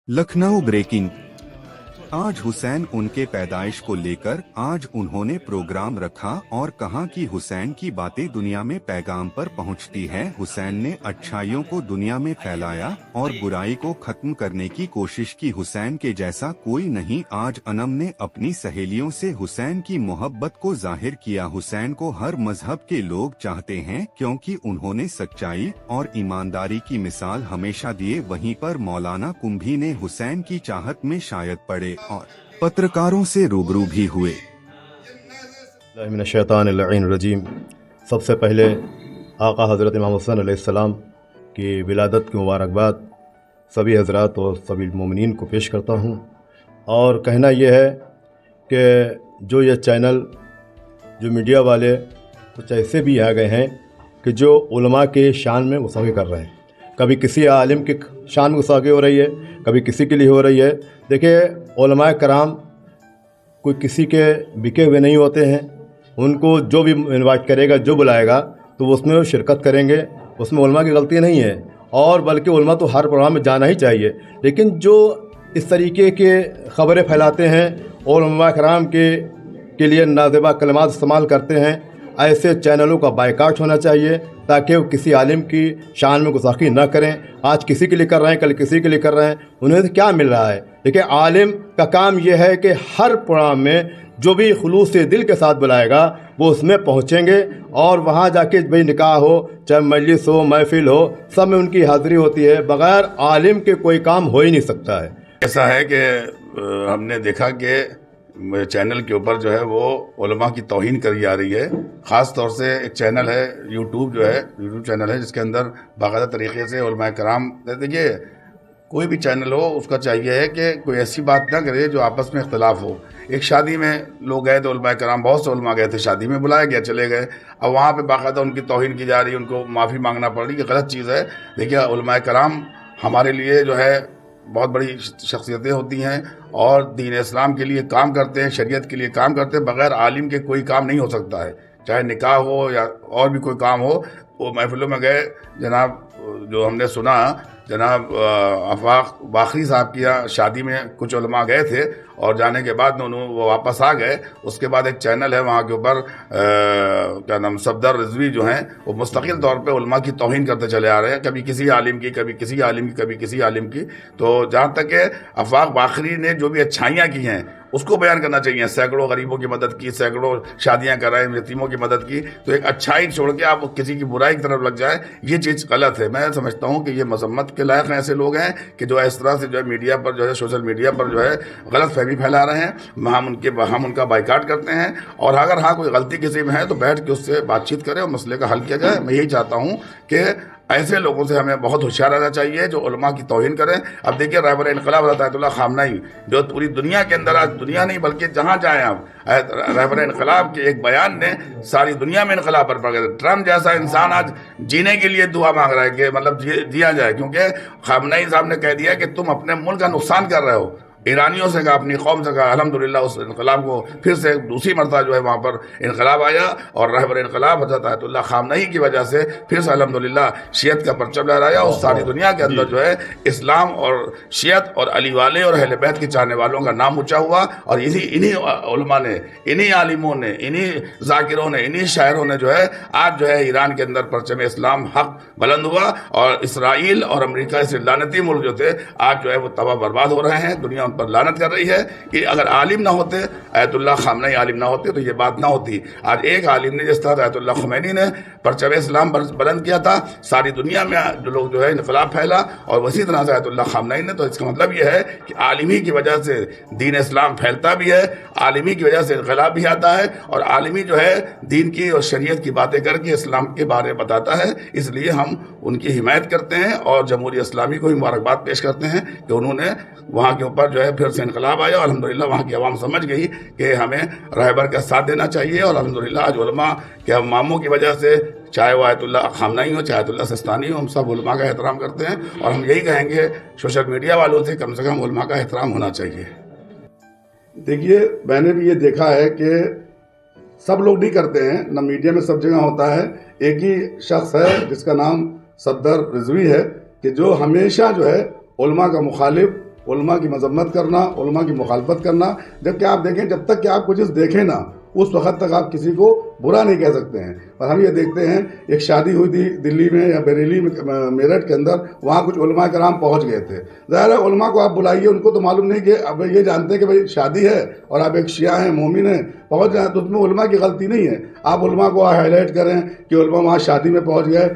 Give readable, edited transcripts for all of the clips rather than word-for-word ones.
Lucknow breaking. आज हुसैन उनके पैदाइश को लेकर आज उन्होंने प्रोग्राम रखा और कहा कि हुसैन की बातें दुनिया में पैगाम पर पहुंचती है। हुसैन ने अच्छाइयों को दुनिया में फैलाया और बुराई को खत्म करने की कोशिश की। हुसैन के जैसा कोई नहीं। आज अनम ने अपनी सहेलियों से हुसैन की मोहब्बत को जाहिर किया। हुसैन को हर मजहब के लोग चाहते हैं क्योंकि उन्होंने सच्चाई और ईमानदारी की मिसाल हमेशा दिए। वहीं पर मौलाना कुंभी ने हुसैन की चाहत में शायद पड़े और पत्रकारों से रूबरू भी हुए। रजीम। सबसे पहले आका हज़रत इमाम हुसैन अलैहिस्सलाम की विलादत की मुबारकबाद सभी हज़रात और सभी मोमिनीन को पेश करता हूँ। और कहना यह है कि जो ये चैनल, जो मीडिया वाले कुछ ऐसे भी आ गए हैं कि जो उलमा के शान में गुस्ताखी कर रहे हैं। कभी किसी आलिम के शान में गुस्ताखी हो रही है, कभी किसी के लिए हो रही है। देखिए, उलमा कराम कोई किसी के बिके हुए नहीं होते हैं। उनको जो भी इनवाइट करेगा, जो बुलाएगा, तो उसमें वो शिरकत करेंगे। उसमें उलमा की गलती नहीं है, और बल्कि उलमा तो हर प्रोग्राम में जाना ही चाहिए। लेकिन जो इस तरीके के ख़बरें फैलाते हैं और उलमा कराम के लिए नाज़िबा कलमात इस्तेमाल करते हैं, ऐसे चैनलों का बायकाट होना चाहिए ताकि वो किसी आलिम की शान में गुस्ताखी न करें। आज किसी के लिए कर रहे हैं, कल किसी के लिए कर रहे हैं, उन्हें तो क्या मिल रहा है। देखिए, आलिम का काम यह है कि हर प्रोग्राम में जो भी खुलूस से दिल के साथ बुलाएगा वो उसमें पहुंचेंगे, और वहां जाके भाई निकाह हो, चाहे मजलिस हो, महफिल हो, सब में उनकी हाज़िरी होती है। बग़ैर आलिम के कोई काम हो ही नहीं सकता है। ऐसा है कि हमने देखा कि चैनल के ऊपर जो है वो उलमा की तौहीन करी जा रही है। ख़ास तौर से एक चैनल है यूट्यूब, जो है यूट्यूब चैनल है जिसके अंदर बाकायदा तरीक़े से उलमा कराम, देखिए कोई भी चैनल हो उसका चाहिए है कि कोई ऐसी बात ना करे जो आपस में इख्तलाफ हो। एक शादी में लोग गए तो उलमा कराम, बहुत से उलमा गए थे, शादी में बुलाया गया, चले गए। अब वहाँ पे बाकायदा उनकी तौहीन की जा रही है, उनको माफ़ी मांगना पड़ रही है, गलत चीज़ है। देखिए, उलमा कराम हमारे लिए जो है बहुत बड़ी शख्सियतें होती हैं और दीन इस्लाम के लिए काम करते हैं, शरीयत के लिए काम करते हैं। बग़ैर आलिम के कोई काम नहीं हो सकता है, चाहे निकाह हो या और भी कोई काम हो। वो महफिलों में गए, जनाब जो हमने सुना, जनाब आफाक बाखरी साहब की शादी में कुछ उलमा गए थे और जाने के बाद उन्होंने वो वापस आ गए। उसके बाद एक चैनल है वहाँ के ऊपर क्या नाम, सफदर रिजवी जो हैं, वो मुस्तकिल तौर पे उलमा की तौहीन करते चले आ रहे हैं, कभी किसी आलिम की, कभी किसी आलिम की, कभी किसी आलिम की। तो जहाँ तक कि आफाक बाखरी ने जो भी अच्छाइयाँ की हैं उसको बयान करना चाहिए। सैकड़ों गरीबों की मदद की, सैकड़ों शादियाँ कराएं, यतीमों की मदद की। तो एक अच्छाई छोड़ के आप किसी की बुराई की तरफ लग जाए, ये चीज़ गलत है। मैं समझता हूँ कि ये मजम्मत के लायक ऐसे लोग हैं कि जो इस तरह से जो है मीडिया पर, जो है सोशल मीडिया पर जो है गलत फहमी फैला रहे हैं। हम उनका बाइकाट करते हैं, और अगर हाँ कोई गलती किसी में है तो बैठ के उससे बातचीत करें और मसले का हल किया जाए। मैं यही चाहता हूँ कि ऐसे लोगों से हमें बहुत होशियार रहना चाहिए जो उलमा की तौहीन करें। अब देखिए, रहबर इनकलाब हज़रत आयतुल्लाह ख़ामनई, जो पूरी दुनिया के अंदर, आज दुनिया नहीं बल्कि जहाँ जाएँ आप, रहबर इनकलाब के एक बयान ने सारी दुनिया में इनकलाब पर पड़ गया। ट्रम्प जैसा इंसान आज जीने के लिए दुआ मांग रहा है कि मतलब जिया जाए, क्योंकि ख़ामनई साहब ने कह दिया कि तुम अपने मुल्क का नुकसान कर रहे हो। ईरानियों से कहा, अपनी कौम से कहा। अल्हम्दुलिल्लाह उस इनकलाब को फिर से दूसरी मरतबा जो है वहाँ पर इनकलाब आया, और रहबर इनकलाब हज़रत आयतुल्लाह ख़ामनई की वजह से फिर से अल्हम्दुलिल्लाह शियत का परचम लहराया, और सारी दुनिया के अंदर जो है इस्लाम और शियत और अली वाले और अहले बैत के चाहने वालों का नाम ऊँचा हुआ। और इन्हीं उलमा ने, इन्हीं आलिमों ने, इन्हीं ज़ाकिरों ने, इन्हीं शायरों ने जो है आज जो है ईरान के अंदर परचम इस्लाम हक बुलंद हुआ, और इसराइल और अमेरिका से लानती मुल्क जो थे आज जो है वो तबाह बर्बाद हो रहे हैं। दुनिया पर लानत कर रही है कि अगर आलिम ना होते, आयतुल्लाह ख़ामनई आलिम ना होते तो ये बात ना होती। आज एक आलिम ने, जिस तरह आयतुल्लाह ख़ुमैनी ने परचम इस्लाम बुलंद किया था, सारी दुनिया में जो लोग जो है इनकलाब फैला, और उसी तरह से आयतुल्लाह ख़ामनई ने। तो इसका मतलब ये है कि आलिमी की वजह से दीन इस्लाम फैलता भी है, आलिमी की वजह से इनकलाब भी आता है, और आलिमी जो है दीन की और शरीयत की बातें करके इस्लाम के बारे में बताता है। इसलिए हम उनकी हिमायत करते हैं और जमहूरियत इस्लामी को भी मुबारकबाद पेश करते हैं कि उन्होंने वहाँ के ऊपर जो है फिर से इनकलाब आया। और अल्हम्दुलिल्लाह वहाँ की आवाम समझ गई कि हमें रहबर का साथ देना चाहिए। और अल्हम्दुलिल्लाह आज उलमा के इमामों की वजह से, चाहे वो आयतुल्लाह ख़ामनई हो, चाहे आयतुल्लाह सिस्तानी हो, हम सब उलमा का एहतराम करते हैं। और हम यही कहेंगे सोशल मीडिया वालों से कम उलमा का एहतराम होना चाहिए। देखिए, मैंने भी ये देखा है कि सब लोग नहीं करते हैं, ना मीडिया में सब जगह होता है। एक ही शख्स है जिसका नाम सफदर रिजवी है कि जो हमेशा जो है उलमा का मुखालिफ علماء کی مذمت کرنا، علماء کی مخالفت کرنا، جبکہ آپ دیکھیں جب تک کہ آپ کوئی چیز دیکھیں نا اس وقت تک آپ کسی کو برا نہیں کہہ سکتے ہیں. اور ہم یہ دیکھتے ہیں ایک شادی ہوئی تھی دلی میں یا بریلی میں میرٹھ کے اندر، وہاں کچھ علماء کرام پہنچ گئے تھے. ظاہر ہے علماء کو آپ بلائیے، ان کو تو معلوم نہیں کہ اب یہ جانتے ہیں کہ بھائی شادی ہے اور آپ ایک شیعہ ہیں، مومن ہیں، پہنچ جائیں تو اس میں علماء کی غلطی نہیں ہے. آپ علماء کو ہائی لائٹ کریں کہ علماء وہاں شادی میں پہنچ گئے،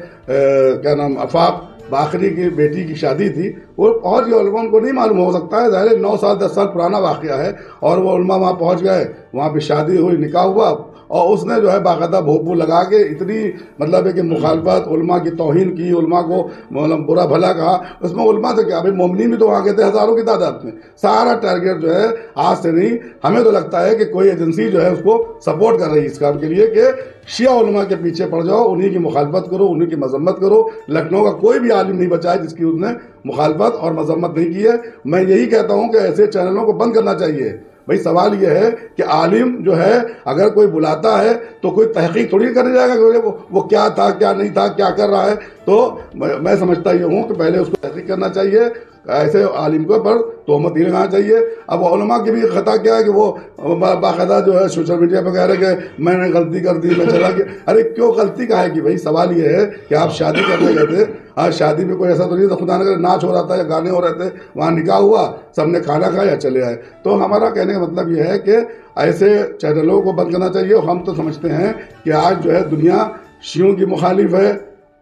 کیا نام آفاق باقری کی بیٹی کی شادی تھی، وہ پہنچ گئے علماء، ان کو نہیں معلوم ہو سکتا ہے، ظاہر ہے 9 سال 10 سال پرانا واقعہ ہے، اور وہ علماء وہاں پہنچ گئے، وہاں پہ شادی ہوئی، نکاح ہوا، اور اس نے جو ہے باقاعدہ بھوپو لگا کے اتنی مطلب ہے کہ مخالفت، علماء کی توہین کی، علماء کو مطلب برا بھلا کہا. اس میں علماء تو کیا بھائی مومنین بھی تو وہاں گئے تھے ہزاروں کی تعداد میں. سارا ٹارگیٹ جو ہے آج سے نہیں، ہمیں تو لگتا ہے کہ کوئی ایجنسی جو ہے اس کو سپورٹ کر رہی ہے اس کام کے لیے کہ شیعہ علماء کے پیچھے پڑ جاؤ، انہی کی مخالفت کرو، انہی کی مذمت کرو. لکھنؤ کا کوئی بھی عالم نہیں بچا ہے جس کی اس نے مخالفت اور مذمت نہیں کی ہے. میں یہی کہتا ہوں کہ ایسے چینلوں کو بند کرنا چاہیے. بھائی سوال یہ ہے کہ عالم جو ہے اگر کوئی بلاتا ہے تو کوئی تحقیق تھوڑی کرنے جائے گا کہ وہ کیا تھا کیا نہیں تھا کیا کر رہا ہے. تو میں سمجھتا یہ ہوں کہ پہلے اس کو تحقیق کرنا چاہیے، ایسے عالم کو پر تہمت نہیں لگانا چاہیے. اب علماء کی بھی خطا کیا ہے کہ وہ باقاعدہ جو ہے سوشل میڈیا پہ کہہ رہے کہ میں نے غلطی کر دی، میں چلا گیا. ارے کیوں غلطی کا ہے کہ بھائی سوال یہ ہے کہ آپ شادی کرنے گئے تھے، آج شادی میں کوئی ایسا تو نہیں تھا خدا نہ کرے ناچ ہو رہا تھا یا گانے ہو رہے تھے، وہاں نکاح ہوا، سب نے کھانا کھایا چلے آئے. تو ہمارا کہنے کا مطلب یہ ہے کہ ایسے چینلوں کو بند کرنا چاہیے. ہم تو سمجھتے ہیں کہ آج جو ہے دنیا شیعوں کی مخالف ہے،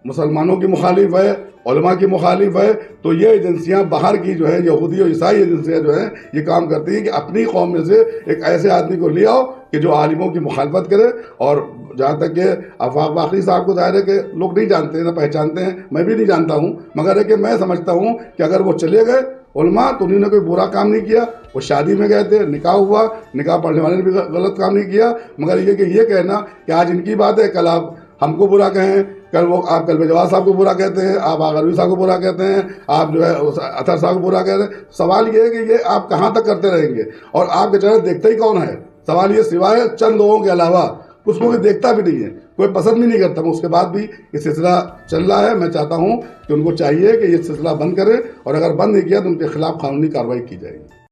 مسلمانوں کی مخالف ہے، علماء کی مخالف ہے. تو یہ ایجنسیاں باہر کی جو ہے یہودی اور عیسائی ایجنسیاں جو ہیں یہ کام کرتی ہیں کہ اپنی قوم میں سے ایک ایسے آدمی کو لے آؤ کہ جو عالموں کی مخالفت کرے. اور جہاں تک کہ آفاق باقری صاحب کو ظاہر ہے کہ لوگ نہیں جانتے ہیں نہ پہچانتے ہیں، میں بھی نہیں جانتا ہوں، مگر ہے کہ میں سمجھتا ہوں کہ اگر وہ چلے گئے علماء تو انہوں نے کوئی برا کام نہیں کیا. وہ شادی میں گئے تھے، نکاح ہوا، نکاح پڑھنے والے نے بھی غلط کام نہیں کیا. مگر یہ کہ یہ کہنا کہ آج ان کی بات ہے کل آپ ہم کو برا کہیں، کل وہ آپ کلب جواز صاحب کو برا کہتے ہیں، آپ آغروی صاحب کو برا کہتے ہیں، آپ جو ہے اطہر صاحب کو برا کہتے ہیں. سوال یہ ہے کہ یہ آپ کہاں تک کرتے رہیں گے؟ اور آپ کے چینل دیکھتا ہی کون ہے؟ سوال یہ سوائے چند لوگوں کے علاوہ اس کو کوئی دیکھتا بھی نہیں ہے، کوئی پسند بھی نہیں کرتا. اس کے بعد بھی یہ سلسلہ چل رہا ہے. میں چاہتا ہوں کہ ان کو چاہیے کہ یہ سلسلہ بند کریں، اور اگر بند نہیں کیا تو ان کے خلاف قانونی کارروائی کی جائے گی.